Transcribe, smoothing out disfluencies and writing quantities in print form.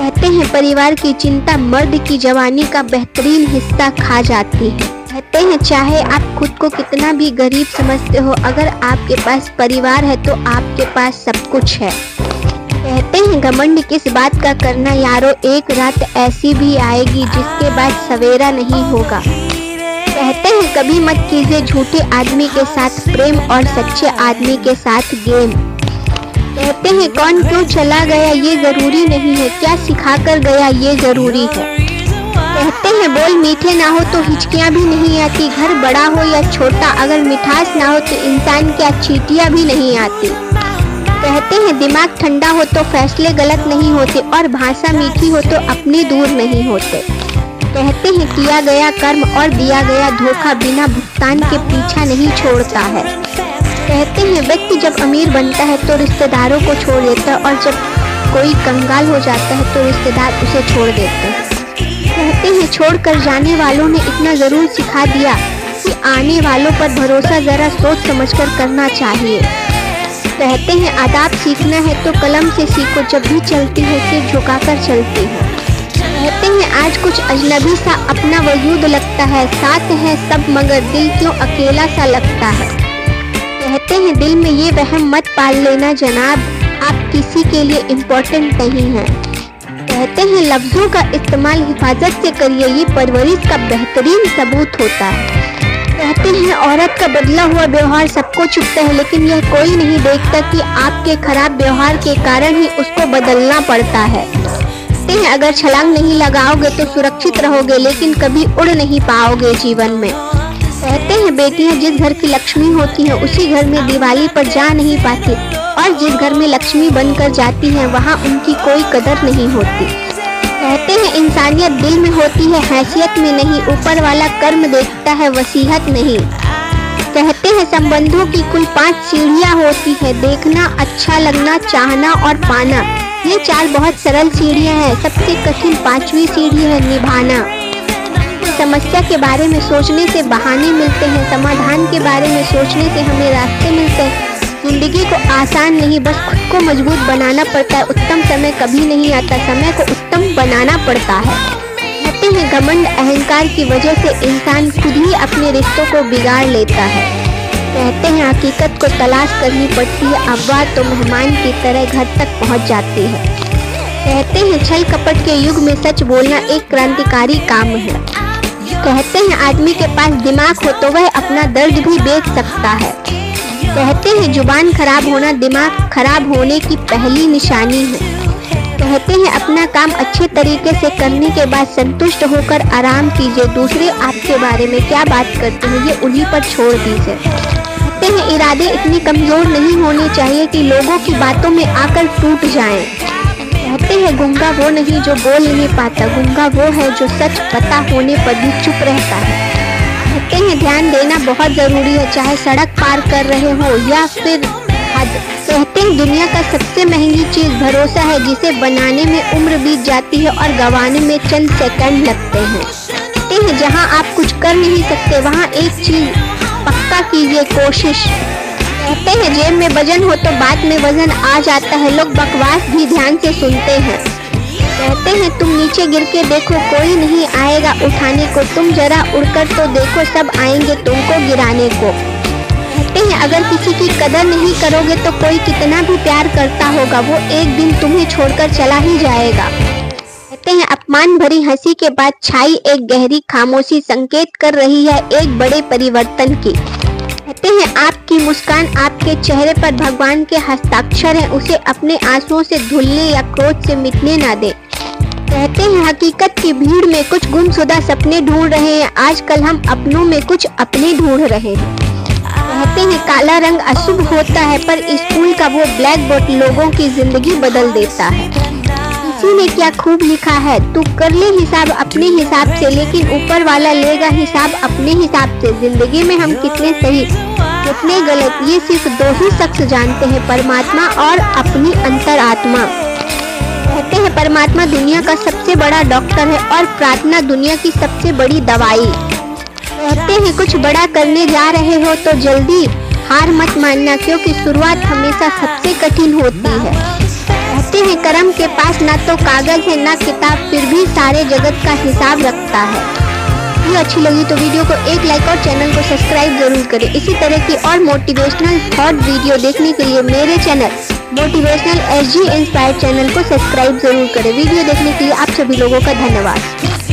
कहते हैं परिवार की चिंता मर्द की जवानी का बेहतरीन हिस्सा खा जाती है। कहते हैं चाहे आप खुद को कितना भी गरीब समझते हो, अगर आपके पास परिवार है तो आपके पास सब कुछ है। कहते हैं घमंड किस बात का करना यारो, एक रात ऐसी भी आएगी जिसके बाद सवेरा नहीं होगा। कहते हैं कभी मत कीजिए झूठे आदमी के साथ प्रेम और सच्चे आदमी के साथ गेम। कहते हैं कौन क्यों चला गया ये जरूरी नहीं है, क्या सिखा कर गया ये जरूरी है। कहते हैं बोल मीठे ना हो तो हिचकियाँ भी नहीं आती, घर बड़ा हो या छोटा अगर मिठास ना हो तो इंसान क्या चींटियाँ भी नहीं आती। कहते हैं दिमाग ठंडा हो तो फैसले गलत नहीं होते और भाषा मीठी हो तो अपने दूर नहीं होते। कहते हैं किया गया कर्म और दिया गया धोखा बिना भुगतान के पीछा नहीं छोड़ता है। कहते हैं व्यक्ति जब अमीर बनता है तो रिश्तेदारों को छोड़ देता है और जब कोई कंगाल हो जाता है तो रिश्तेदार उसे छोड़ देते हैं। कहते हैं छोड़कर जाने वालों ने इतना जरूर सिखा दिया कि आने वालों पर भरोसा जरा सोच समझकर करना चाहिए। कहते हैं आदाब सीखना है तो कलम से सीखो, जब भी चलती है सिर झुकाकर चलती है। कहते हैं आज कुछ अजनबी सा अपना वजूद लगता है, साथ है सब मगर दिल क्यों अकेला सा लगता है। कहते हैं दिल में ये वहम मत पाल लेना जनाब, आप किसी के लिए इम्पोर्टेंट नहीं हैं। कहते हैं लफ्जों का इस्तेमाल हिफाजत से करिए, ये परवरिश का बेहतरीन सबूत होता है। कहते हैं औरत का बदला हुआ व्यवहार सबको चुभता है, लेकिन यह कोई नहीं देखता कि आपके खराब व्यवहार के कारण ही उसको बदलना पड़ता है। कहते हैं अगर छलांग नहीं लगाओगे तो सुरक्षित रहोगे, लेकिन कभी उड़ नहीं पाओगे जीवन में। कहते हैं बेटियां जिस घर की लक्ष्मी होती हैं उसी घर में दिवाली पर जा नहीं पाती, और जिस घर में लक्ष्मी बनकर जाती हैं वहाँ उनकी कोई कदर नहीं होती। कहते हैं इंसानियत दिल में होती है हैसियत में नहीं, ऊपर वाला कर्म देखता है वसीहत नहीं। कहते हैं संबंधों की कुल 5 सीढ़ियाँ होती है, देखना, अच्छा लगना, चाहना और पाना। ये 4 बहुत सरल सीढ़ियाँ हैं, सबसे कठिन 5वीं सीढ़ी है निभाना। समस्या के बारे में सोचने से बहाने मिलते हैं, समाधान के बारे में सोचने से हमें रास्ते मिलते हैं। जिंदगी को आसान नहीं बस खुद को मजबूत बनाना पड़ता है, उत्तम समय कभी नहीं आता, समय को उत्तम बनाना पड़ता है। कहते हैं घमंड अहंकार की वजह से इंसान खुद ही अपने रिश्तों को बिगाड़ लेता है। कहते हैं हकीकत को तलाश करनी पड़ती है, अफवाह तो मेहमान की तरह घर तक पहुंच जाती है। कहते हैं छल कपट के युग में सच बोलना एक क्रांतिकारी काम है। कहते हैं आदमी के पास दिमाग हो तो वह अपना दर्द भी बेच सकता है। कहते हैं जुबान खराब होना दिमाग खराब होने की पहली निशानी है। कहते हैं अपना काम अच्छे तरीके से करने के बाद संतुष्ट होकर आराम कीजिए, दूसरे आपके बारे में क्या बात करते हैं ये उन्हीं पर छोड़ दीजिए। कहते हैं इरादे इतनी कमजोर नहीं होने चाहिए कि लोगों की बातों में आकर टूट जाएं। कहते हैं गूंगा वो नहीं जो बोल नहीं पाता, गूंगा वो है जो सच पता होने पर भी चुप रहता है। कहते हैं ध्यान देना बहुत जरूरी है, चाहे सड़क पार कर रहे हो या फिर हद। कहते हैं दुनिया का सबसे महंगी चीज भरोसा है, जिसे बनाने में उम्र बीत जाती है और गंवाने में चंद सेकंड लगते हैं। कहते हैं जहां आप कुछ कर नहीं सकते वहां एक चीज पक्का कीजिए, कोशिश। कहते हैं जेब में वजन हो तो बात में वजन आ जाता है, लोग बकवास भी ध्यान से सुनते हैं। कहते हैं तुम नीचे गिर के देखो कोई नहीं आएगा उठाने को, तुम जरा उड़कर तो देखो सब आएंगे तुमको गिराने को। कहते हैं अगर किसी की कदर नहीं करोगे तो कोई कितना भी प्यार करता होगा वो एक दिन तुम्हें छोड़कर चला ही जाएगा। कहते हैं अपमान भरी हंसी के बाद छाई एक गहरी खामोशी संकेत कर रही है एक बड़े परिवर्तन की। कहते हैं आपकी मुस्कान आपके चेहरे पर भगवान के हस्ताक्षर है, उसे अपने आंसुओं से धुलने या क्रोध से मिटने ना दे। कहते हैं हकीकत की भीड़ में कुछ गुमशुदा सपने ढूंढ रहे हैं, आजकल हम अपनों में कुछ अपने ढूंढ रहे हैं। कहते हैं काला रंग अशुभ होता है पर स्कूल का वो ब्लैक बोर्ड लोगों की जिंदगी बदल देता है। किसी ने क्या खूब लिखा है, तू कर ले हिसाब अपने हिसाब से, लेकिन ऊपर वाला लेगा हिसाब अपने हिसाब से। जिंदगी में हम कितने सही कितने गलत ये सिर्फ 2 ही शख्स जानते हैं, परमात्मा और अपनी अंतरात्मा। कहते हैं परमात्मा दुनिया का सबसे बड़ा डॉक्टर है और प्रार्थना दुनिया की सबसे बड़ी दवाई। कहते हैं कुछ बड़ा करने जा रहे हो तो जल्दी हार मत मानना, क्योंकि शुरुआत हमेशा सबसे कठिन होती है। कहते कहते हैं कर्म के पास ना तो कागज है ना किताब, फिर भी सारे जगत का हिसाब रखता है। वीडियो अच्छी लगी तो वीडियो को एक लाइक और चैनल को सब्सक्राइब जरूर करें। इसी तरह की और मोटिवेशनल थॉट वीडियो देखने के लिए मेरे channel motivational SG inspired channel को सब्सक्राइब जरूर करें। वीडियो देखने के लिए आप सभी लोगों का धन्यवाद।